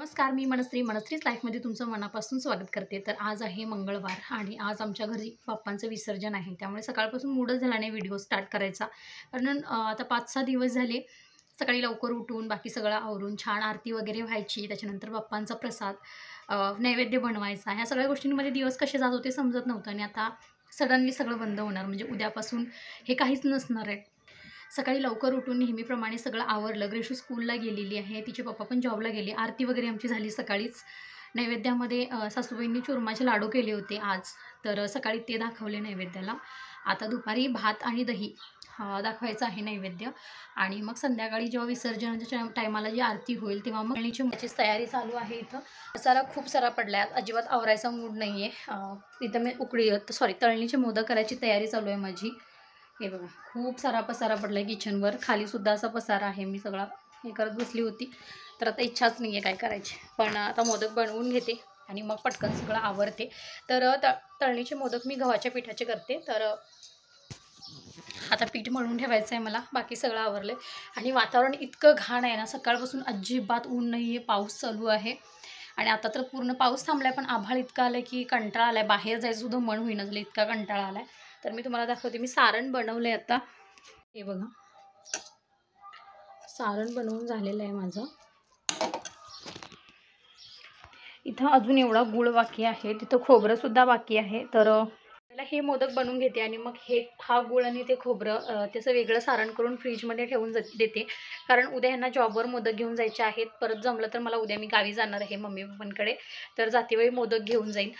नमस्कार, मी मनस्रीच लाईफमध्ये तुमचं मनापासून स्वागत करते। तर आज आहे मंगळवार आणि आज आमच्या घरी बाप्पांचं विसर्जन आहे, त्यामुळे सकाळपासून मूडच झाला नाही व्हिडिओ स्टार्ट करायचा। कारण आता 5-6 दिवस झाले सकाळी लवकर उठून बाकी सगळं आवरून छान आरती वगैरे व्हायची, त्याच्यानंतर बाप्पांचा प्रसाद नैवेद्य बनवायचा, ह्या सगळ्या गोष्टींमध्ये दिवस कसे जात होते समजत नव्हतं। आणि आता सडनली सगळं बंद होणार, म्हणजे उद्यापासून हे काहीच नसणार आहे। सकाळी लवकर उठून नेहमीप्रमाणे सगळं आवरलं। ग्रेशू स्कूलला गेलेली आहे, तिचे पप्पा पण जॉबला गेले। आरती वगैरे आमची झाली सकाळीच। नैवेद्यामध्ये सासूबाईंनी चुरमाचे लाडू केले होते आज, तर सकाळी ते दाखवले नैवेद्याला। आता दुपारी भात आणि दही दाखवायचं आहे नैवेद्य, आणि मग संध्याकाळी जेव्हा विसर्जनाच्या टायमाला जी आरती होईल तेव्हा मग तळणीची मोदकाची तयारी चालू आहे। इथं पसारा खूप सारा पडला आहे, अजिबात आवरायचा मूड नाही आहे। इथं मी तळणीचे मोदक करायची तयारी चालू आहे माझी। हे बघा, खूप सारा पसारा पडला आहे किचनवर, खालीसुद्धा असा पसारा आहे। मी सगळा हे करत बसली होती, तर आता इच्छाच नाही आहे काय करायची, पण आता मोदक बनवून घेते आणि मग पटकन सगळं आवरते। तर तळणीचे मोदक मी गव्हाच्या पिठाचे करते, तर आता पीठ मळून ठेवायचं आहे मला, बाकी सगळं आवरलं आहे। आणि वातावरण इतकं घाण आहे ना, सकाळपासून अजिबात ऊन नाही आहे, पाऊस चालू आहे। आणि आता तर पूर्ण पाऊस थांबला आहे, पण आभाळ इतकं आलं की कंटाळा आला आहे, बाहेर जायचं सुद्धा मन होईना झालं, इतका कंटाळा आला आहे। तर मी तुम्हाला दाखवते, मी सारण बनवलं आहे आता। हे बघा, सारण बनवून झालेलं आहे माझं। इथं अजून एवढा गूळ बाकी आहे, तिथं खोबरंसुद्धा बाकी आहे। तर पहिला हे मोदक बनवून घेते आणि मग हा गूळ आणि ते खोबरं त्याचं वेगळं सारण करून फ्रीजमध्ये ठेवून देते, कारण उद्या ह्यांना जॉबवर मोदक घेऊन जायचे आहेत। परत जमलं तर मला उद्या मी गावी जाणार आहे मम्मी पप्पांकडे, तर जातेवेळी मोदक घेऊन जाईन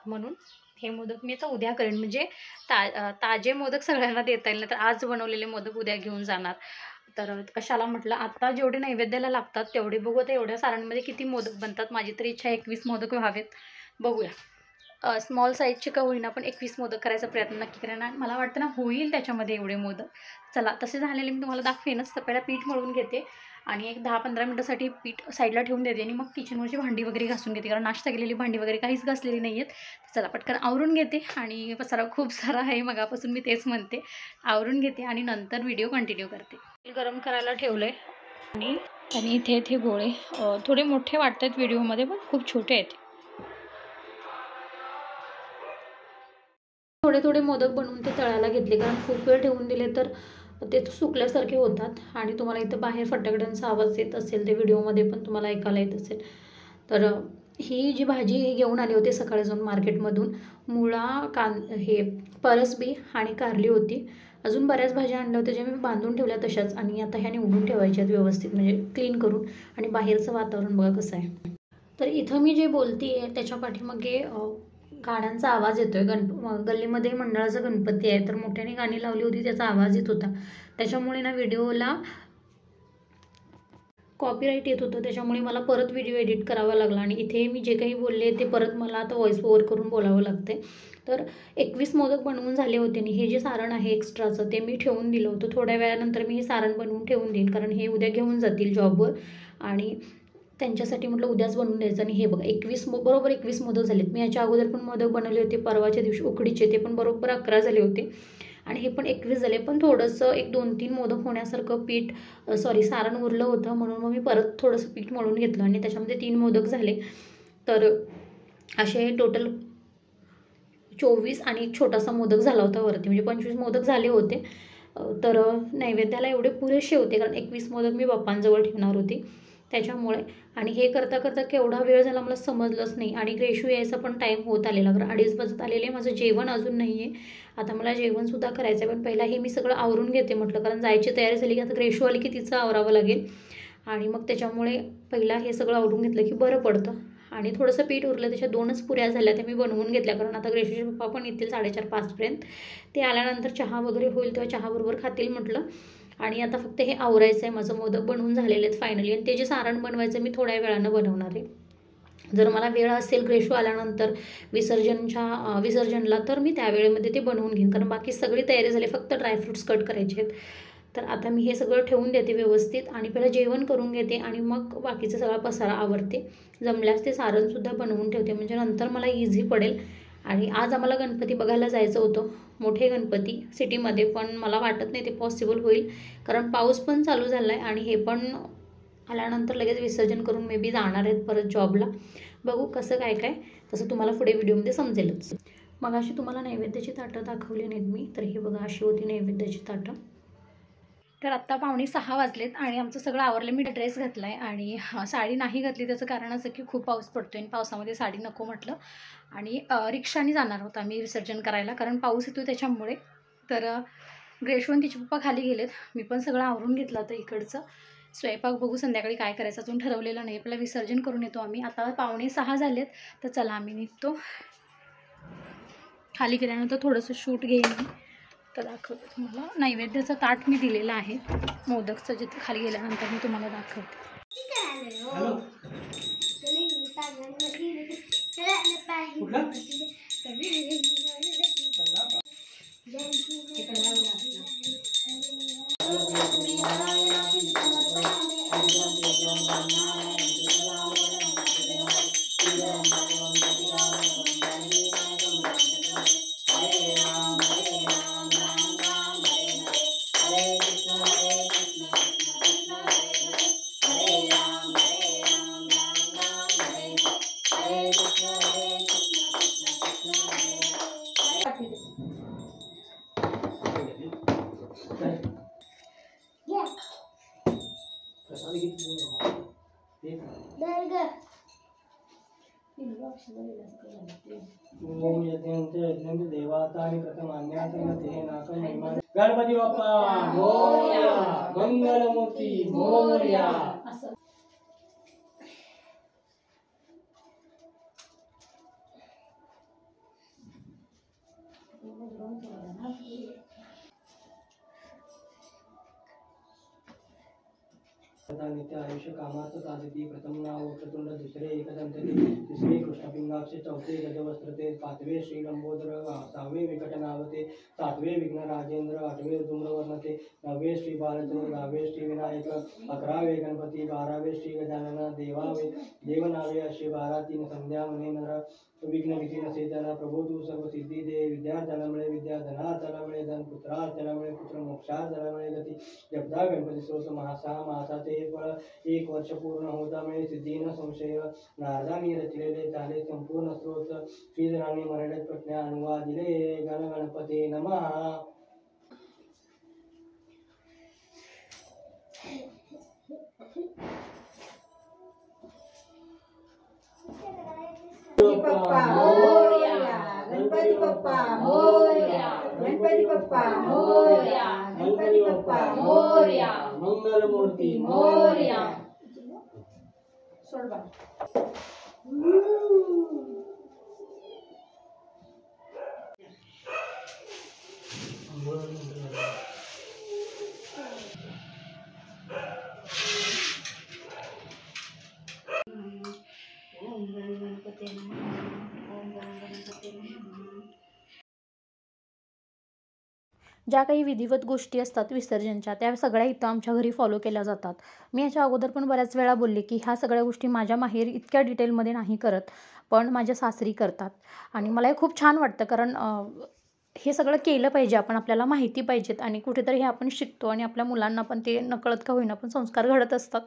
म्हणून हे मोदक मी आता उद्या करेन, म्हणजे ताजे मोदक सगळ्यांना देता येईल, तर आज बनवलेले मोदक उद्या घेऊन जाणार। तर कशाला म्हटलं, आता जेवढे नैवेद्याला लागतात तेवढे बघू, आता एवढ्या सारांमध्ये किती मोदक बनतात। माझी तरी इच्छा 21 मोदक व्हावेत, बघूया। स्मॉल साईजचे का होईना, पण 21 मोदक करायचा प्रयत्न नक्की करेन, आणि मला वाटतं ना होईल त्याच्यामध्ये एवढे मोदक। चला, तसे झालेले मी तुम्हाला दाखवेनच। तर पहिला पीठ मळून घेते आणि एक 10-15 मिनटासाठी पीठ साईडला ठेवून देते, आणि मग किचनवरची भांडी वगैरे घासून घेते, कारण नाश्ता केलेली भांडी वगैरे काहीच घासलेली नाही आहेत। चला पटकन आवरून घेते, आणि पसारा खूप सारा आहे मगापासून, मी तेच म्हणते। आवरून घेते आणि नंतर व्हिडिओ कंटिन्यू करते। तेल गरम करायला ठेवलं आहे, आणि इथे गोळे थोडे मोठे वाटतात व्हिडिओमध्ये, पण खूप छोटे आहेत। थोडे मोदक बनवून ते तळायला घेतले, कारण खूप वेळ ठेवून दिले तर ते सुकल्यासारखे होतात, आणि तुम्हाला इथं बाहेर फटाकड्यांचा आवाज येत असेल, ते व्हिडिओमध्ये पण तुम्हाला ऐकायला येत असेल। तर ही जी भाजी घेऊन आली होती सकाळी जाऊन मार्केटमधून, मुळा, हे परसबी आणि कारली होती। अजून बऱ्याच भाज्या आणल्या होत्या, ज्या मी बांधून ठेवल्या तशाच, आणि आता ह्या निवडून ठेवायच्या आहेत व्यवस्थित, म्हणजे क्लीन करून। आणि बाहेरचं वातावरण बघा कसं आहे। तर इथं मी जे बोलते आहे त्याच्या पाठीमागे गाण्यांचा आवाज येतोय। गल्लीमध्ये मंडळाचा गणपती आहे, तर मोठ्याने गाणी लावली होती, त्याचा आवाज येत होता, त्याच्यामुळे ना व्हिडिओला कॉपीराईट येत होतं, त्याच्यामुळे मला परत व्हिडिओ एडिट करावा लागला, आणि इथे मी जे काही बोलले ते परत मला आता व्हॉइस ओव्हर करून बोलावं लागते। तर 21 मोदक बनवून झाले होते, आणि हे जे सारण आहे एक्स्ट्राचं ते मी ठेवून दिलं होतं। थोड्या वेळानंतर मी हे सारण बनवून ठेवून देईन, कारण हे उद्या घेऊन जातील जॉबवर, आणि त्यांच्यासाठी म्हटलं उद्याच बनवून द्यायचं। आणि हे बघा, बरोबर 21 मोदक झालेत। मी याच्या अगोदर पण मोदक बनवले होते परवाच्या दिवशी उकडीचे, ते पण बरोबर 11 झाले होते, आणि हे पण 21 झाले। पण थोडंसं एक 2-3 मोदक होण्यासारखं सारण उरलं होतं, म्हणून मग मी परत थोडंसं पीठ मळून घेतलं, आणि त्याच्यामध्ये 3 मोदक झाले। तर असे टोटल 24, आणि एक छोटासा मोदक झाला होता वरती, म्हणजे 25 मोदक झाले होते। तर नैवेद्याला एवढे पुरेसे होते, कारण 21 मोदक मी बाप्पांजवळ ठेवणार होती, त्याच्यामुळे। आणि हे करता करता केवढा वेळ झाला मला समजलंच नाही, आणि ग्रेशू यायचा पण टाईम होत आलेला, कारण 2:30 वाजत आलेले। माझं जेवण अजून नाही आहे, आता मला जेवणसुद्धा करायचं आहे, पण पहिला हे मी सगळं आवरून घेते म्हटलं, कारण जायची तयारी झाली की आता ग्रेशू आली की तिचं आवरावं लागेल, आणि मग त्याच्यामुळे पहिला हे सगळं आवरून घेतलं की बरं पडतं। आणि थोडंसं पीठ उरलं, त्याच्या 2च पुऱ्या झाल्या, त्या मी बनवून घेतल्या, कारण आता ग्रेशूचे पप्पा पण येतील 4:30-5 पर्यंत, ते आल्यानंतर चहा वगैरे होईल, तेव्हा चहाबरोबर खातील म्हटलं। आणि आता फक्त हे आवरायचं आहे माझं। मोदक बनवून झालेले आहेत फायनली, आणि ते जे सारण बनवायचं मी थोड्या वेळानं बनवणार आहे। जर मला वेळ असेल ग्रेशू आल्यानंतर विसर्जनला, तर मी त्या वेळेमध्ये ते बनवून घेईन, कारण बाकी सगळी तयारी झाली, फक्त ड्रायफ्रूट्स कट करायचे आहेत। तर आता मी हे सगळं ठेवून देते व्यवस्थित, आणि पहिलं जेवण करून घेते, आणि मग बाकीचा सगळा पसारा आवरते। जमल्यास ते सारणसुद्धा बनवून ठेवते, म्हणजे नंतर मला इझी पडेल। आणि आज आम्हाला गणपती बघायला जायचं होतं, मोठे गणपती सिटीमध्ये, पण मला वाटत नाही ते पॉसिबल होईल, कारण पाऊस पण चालू झाला आहे, आणि हे पण आल्यानंतर लगेच विसर्जन करून मे बी जाणार आहेत परत जॉबला. बघू कसं काय काय, तसं तुम्हाला पुढे व्हिडिओमध्ये समजेलच. मग अशी तुम्हाला नैवेद्याची ताटं दाखवली नाहीत मी, तर ही बघा अशी होती नैवेद्याची ताटं. तर आत्ता 5:45 वाजलेत आणि आमचं सगळं आवरलं. मी ड्रेस घातला आहे आणि साडी नाही घातली. त्याचं कारण असं की खूप पाऊस पडतो आणि पावसामध्ये साडी नको म्हटलं. आणि रिक्षाने जाणार होता मी विसर्जन करायला, कारण पाऊस येतो त्याच्यामुळे. तर ग्रेशू आणि तिचे पप्पा खाली गेलेत. मी पण सगळं आवरून घेतलं होतं इकडचं. स्वयंपाक बघू संध्याकाळी काय करायचं अजून ठरवलेलं नाही. आपल्याला विसर्जन करून येतो आम्ही. आता 5:45 झालेत, तर चला आम्ही निघतो. खाली गेल्यानंतर थोडंसं शूट घेईन मी, तर दाखवते तुम्हाला. नैवेद्याचं ताट मी दिलेलं आहे मोदकचं, जिथे खाली गेल्यानंतर मी तुम्हाला दाखवते. गणपती बाप्पा मोरया, मंगलमूर्ती मोरया. नित्य आयुष्य कामार्थ साधती. प्रथम नाव वक्रतुंड, दुसरे एकदंतते, तिसरे कृष्णपिंगाक्ष, चौथे गजवस्त्रते, पाचवे श्रीलंबोदर, सहावे विकटनावते, सातवे विघ्न राजेंद्र, आठवे धूम्रवर्णते, नववे श्री बालचंद्र, 10वे श्री विनायक, 11वे गणपती, 12वे श्री गजानन, देवनावे असे 12. 3 संध्या म्हणे नर, विघ्न भीती नसे जन, प्रभू तू सर्व सिद्धी दे. विद्यार्थ्याला मिळे विद्या, धनार्थ्याला मिळे धन, पुत्रार्थ्याला मिळे पुत्र, मोक्षार्थ्याला मिळे गती. जपदा गणपती स्तोत्र मासाचे फळ 1 वर्ष पूर्ण होता मिळे सिद्धी न संशय. नारदांनी रचलेले झाले संपूर्ण स्तोत्र, श्रीधरांनी मराठीत प्रज्ञा अनुवादिले. गण गणपती नमः. बाप्पा मोरया, गणपती बाप्पा मोरया, गणपती बाप्पा मोरया, गणपती बाप्पा मोरया, मंगलमूर्ती मोरया. सोड बा. ओम गणपती नमः, ओम गणपती नमः. ज्या काही विधिवत गोष्टी असतात विसर्जनच्या, त्या सगळ्या इथं आमच्या घरी फॉलो केल्या जातात. मी याच्या अगोदर पण बऱ्याच वेळा बोलले की ह्या सगळ्या गोष्टी माझ्या माहेरी इतक्या डिटेलमध्ये नाही करत, पण माझ्या सासरी करतात. आणि मला हे खूप छान वाटतं, कारण हे सगळं केलं पाहिजे आपण, आपल्याला माहिती पाहिजेत आणि कुठेतरी हे आपण शिकतो आणि आपल्या मुलांना पण ते नकळत का होईना पण संस्कार घडत असतात.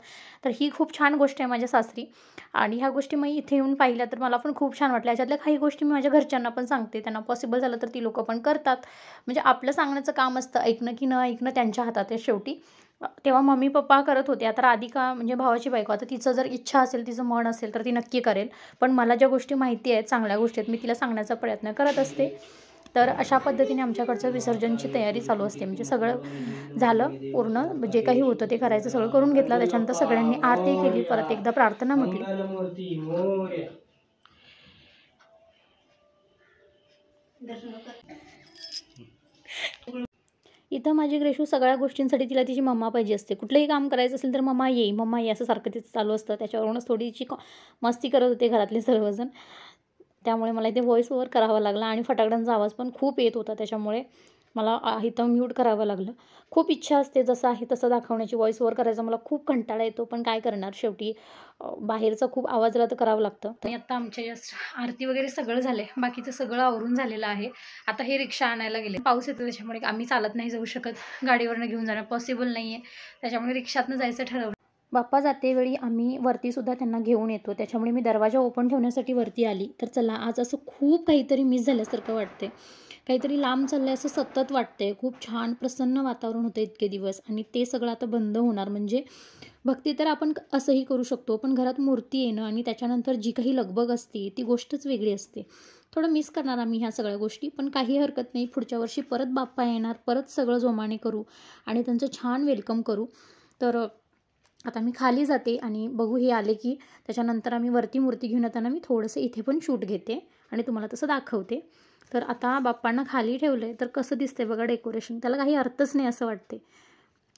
तर ही खूप छान गोष्ट आहे माझ्या सासरी. आणि ह्या गोष्टी मी इथे येऊन पाहिल्या तर मला पण खूप छान वाटलं. याच्यातल्या काही गोष्टी मी माझ्या घरच्यांना पण सांगते, त्यांना पॉसिबल झालं तर ती लोकं पण करतात. म्हणजे आपलं सांगण्याचं काम असतं, ऐकणं की न ऐकणं त्यांच्या हातात आहे शेवटी. तेव्हा मम्मी पप्पा करत होते. आता राधिका म्हणजे भावाची बायको, आता तिचं जर इच्छा असेल, तिचं मन असेल तर ती नक्की करेल. पण मला ज्या गोष्टी माहिती आहेत, चांगल्या गोष्टी आहेत, मी तिला सांगण्याचा प्रयत्न करत असते. तर अशा पद्धतीने आमच्याकडचं विसर्जनची तयारी चालू असते. म्हणजे सगळं झालं पूर्ण, जे काही होतं ते करायचं सगळं करून घेतलं. त्याच्यानंतर सगळ्यांनी आरती केली, परत एकदा प्रार्थना म्हटली. इथं माझी ग्रेशू सगळ्या गोष्टींसाठी तिला तिची मम्मा पाहिजे असते. कुठलंही काम करायचं असेल तर मम्मा ये असं सारखं तिचं चालू असतं. त्याच्यावरूनच थोडीशी मस्ती करत होते घरातले सर्वजण. त्यामुळे मला इथे व्हॉईस ओव्हर करावा लागला आणि फटाकड्यांचा आवाज पण खूप येत होता, त्याच्यामुळे मला इथं म्यूट करावं लागलं. खूप इच्छा असते जसं आहे तसं दाखवण्याची, व्हॉईस ओव्हर करायचा मला खूप कंटाळा येतो, पण काय करणार, शेवटी बाहेरचा खूप आवाज आला तर करावं लागतं. आणि आता आमच्या जस्ट आरती वगैरे सगळं झालं आहे, बाकीचं सगळं आवरून झालेलं आहे. आता हे रिक्षा आणायला गेले, पाऊस येतो त्याच्यामुळे आम्ही चालत नाही जाऊ शकत, गाडीवरनं घेऊन जाणं पॉसिबल नाही आहे, त्याच्यामुळे रिक्षातनं जायचं ठरवलं. बाप्पा जातेवेळी आम्ही वरतीसुद्धा त्यांना घेऊन येतो, त्याच्यामुळे मी दरवाजा ओपन ठेवण्यासाठी वरती आली. तर चला, आज असं खूप काहीतरी मिस झाल्यासारखं वाटते, काहीतरी लांब चाललं असं सतत वाटते. खूप छान प्रसन्न वातावरण होतं इतके दिवस, आणि ते सगळं आता बंद होणार. म्हणजे भक्ती तर आपण असंही करू शकतो, पण घरात मूर्ती येणं आणि त्याच्यानंतर जी काही लगबग असते ती गोष्टच वेगळी असते. थोडं मिस करणार आम्ही ह्या सगळ्या गोष्टी, पण काही हरकत नाही. पुढच्या वर्षी परत बाप्पा येणार, परत सगळं जोमाने करू आणि त्यांचं छान वेलकम करू. तर आता मी खाली जाते आणि बघू हे आले की त्याच्यानंतर आम्ही वरती मूर्ती घेऊन येताना मी थोडंसं इथे पण शूट घेते आणि तुम्हाला तसं दाखवते. तर आता बाप्पांना खाली ठेवलं आहे, तर कसं दिसते बघा डेकोरेशन, त्याला काही अर्थच नाही असं वाटते,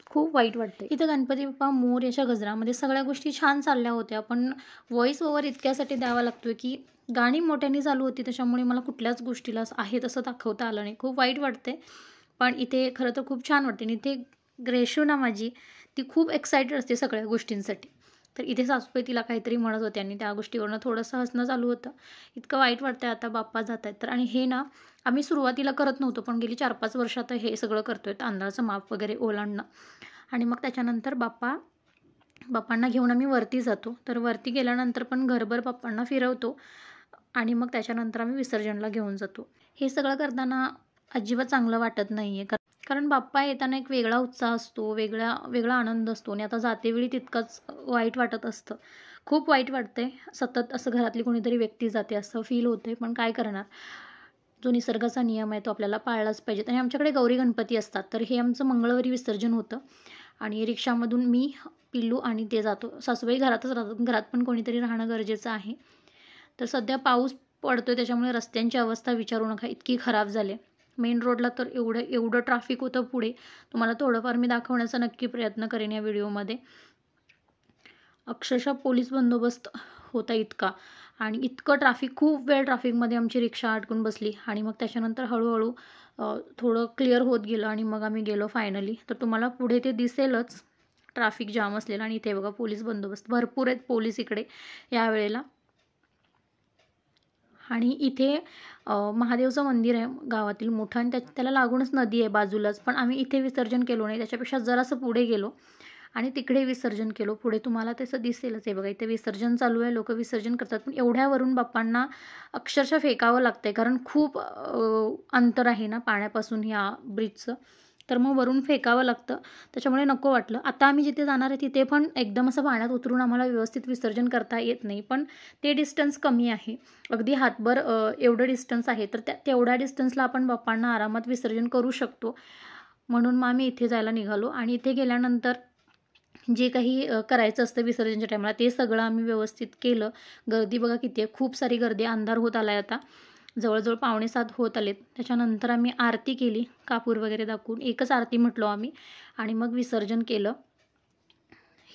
खूप वाईट वाटते. इथं गणपती बाप्पा मोर याच्या गजरामध्ये सगळ्या गोष्टी छान चालल्या होत्या, पण व्हॉईस ओव्हर इतक्यासाठी द्यावा लागतोय की गाणी मोठ्याने चालू होती, त्याच्यामुळे मला कुठल्याच गोष्टीला आहे तसं दाखवता आलं नाही. खूप वाईट वाटते, पण इथे खरं तर खूप छान वाटते. आणि इथे ग्रेशू ना माझी, ती खूप एक्सायटेड असते सगळ्या गोष्टींसाठी. तर इथे सासूबाई तिला काहीतरी म्हणत होते आणि त्या गोष्टीवरनं थोडंसं हसणं चालू होतं. इतकं वाईट वाटतं आता बाप्पा जात आहेत तर. आणि हे ना आम्ही सुरुवातीला करत नव्हतो, पण गेली 4-5 वर्षात हे सगळं करतोय, तांदळाचं माप वगैरे ओलांडणं. आणि मग त्याच्यानंतर बाप्पांना घेऊन आम्ही वरती जातो. तर वरती गेल्यानंतर पण घरभर बाप्पांना फिरवतो आणि मग त्याच्यानंतर आम्ही विसर्जनला घेऊन जातो. हे सगळं करताना अजिबात चांगलं वाटत नाही आहे, कारण बाप्पा येताना एक वेगळा उत्साह असतो, वेगळा आनंद असतो. आणि आता जातेवेळी तितकंच वाईट वाटत असतं, खूप वाईट वाटते. सतत असं घरातली कोणीतरी व्यक्ती जाते असं फील होते, पण काय करणार, जो निसर्गाचा नियम आहे तो आपल्याला पाळलाच पाहिजे. आणि आमच्याकडे गौरी गणपती असतात, तर हे आमचं मंगळवारी विसर्जन होतं आणि रिक्षामधून मी, पिल्लू आणि ते जातो. सासूबाई घरातच राहतात, घरात पण कोणीतरी राहणं गरजेचं आहे. तर सध्या पाऊस पडतोय, त्याच्यामुळे रस्त्यांची अवस्था विचारू नका, इतकी खराब झाली. मेन रोडला तर एवढं ट्रॅफिक होतं पुढे. तुम्हाला थोडंफार मी दाखवण्याचा नक्की प्रयत्न करेन या व्हिडिओमध्ये. अक्षरशः पोलीस बंदोबस्त होता इतका, आणि इतकं ट्रॅफिक, खूप वेळ ट्रॅफिकमध्ये आमची रिक्षा अडकून बसली. आणि मग त्याच्यानंतर हळूहळू थोडं क्लिअर होत गेलं आणि मग आम्ही गेलो फायनली. तर तुम्हाला पुढे ते दिसेलच ट्रॅफिक जाम असलेलं. आणि इथे बघा पोलीस बंदोबस्त भरपूर आहेत पोलीस इकडे यावेळेला. आणि इथे महादेवचं मंदिर आहे गावातील मोठं, आणि त्याला लागूनच नदी आहे बाजूलाच. पण आम्ही इथे विसर्जन केलो नाही, त्याच्यापेक्षा जरासं पुढे गेलो आणि तिकडे विसर्जन केलो. पुढे तुम्हाला तसं दिसेलच आहे बघा, इथे विसर्जन चालू आहे, लोक विसर्जन करतात. पण एवढ्यावरून बाप्पांना अक्षरशः फेकावं लागतं आहे, कारण खूप अंतर आहे ना पाण्यापासून ह्या ब्रिजचं, तर मग वरून फेकावं लागतं, त्याच्यामुळे नको वाटलं. आता आम्ही जिथे जाणार आहे तिथे पण एकदम असं पाण्यात उतरून आम्हाला व्यवस्थित विसर्जन करता येत नाही, पण ते डिस्टन्स कमी आहे, अगदी हातभर एवढं डिस्टन्स आहे. तर तेवढ्या डिस्टन्सला आपण बाप्पांना आरामात विसर्जन करू शकतो. म्हणून मग आम्ही इथे जायला निघालो. आणि इथे गेल्यानंतर जे काही करायचं असतं विसर्जनच्या टायमाला ते सगळं आम्ही व्यवस्थित केलं. गर्दी बघा किती आहे, खूप सारी गर्दी, अंधार होत आला आहे आता, जवळजवळ 6:45 होत आलेत. त्याच्यानंतर आम्ही आरती केली, कापूर वगैरे दाखवून, एकच आरती म्हटलो आम्ही, आणि मग विसर्जन केलं.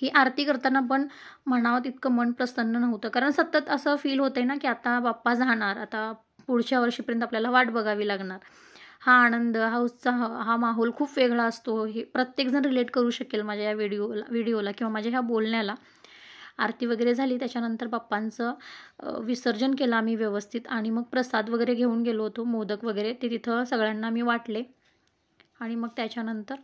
ही आरती करताना पण म्हणावं तितकं मन प्रसन्न नव्हतं, कारण सतत असं फील होतंय ना की आता बाप्पा जाणार, आता पुढच्या वर्षीपर्यंत आपल्याला वाट बघावी लागणार. हा आनंद, हा उत्साह, हा माहोल खूप वेगळा असतो. हे प्रत्येकजण रिलेट करू शकेल माझ्या या व्हिडिओला किंवा माझ्या ह्या बोलण्याला. आरती वगैरे झाली, त्याच्यानंतर बाप्पांचं विसर्जन केलं आम्ही व्यवस्थित. आणि मग प्रसाद वगैरे घेऊन गेलो होतो, मोदक वगैरे, ते तिथं सगळ्यांना मी वाटले. आणि मग त्याच्यानंतर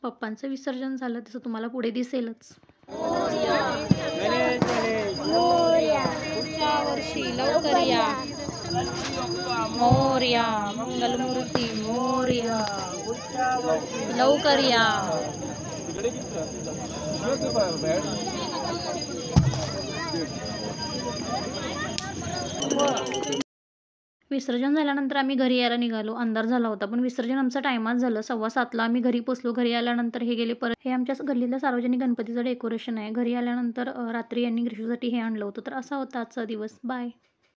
बाप्पांचं विसर्जन झालं, तसं तुम्हाला पुढे दिसेलच. पुढच्या वर्षी लवकर या, मोरया, मंगलमूर्ती मोरया, लवकर या. विसर्जन झाल्यानंतर आम्ही घरी यायला निघालो. अंधार झाला होता, पण विसर्जन आमचं टायमात झालं. 7:15ला आम्ही घरी पोचलो. घरी आल्यानंतर हे गेले परत. हे आमच्या गल्लीतलं सार्वजनिक गणपतीचं डेकोरेशन आहे. घरी आल्यानंतर रात्री यांनी ग्रीशूसाठी हे आणलं होतं. तर असा होता आजचा दिवस. बाय.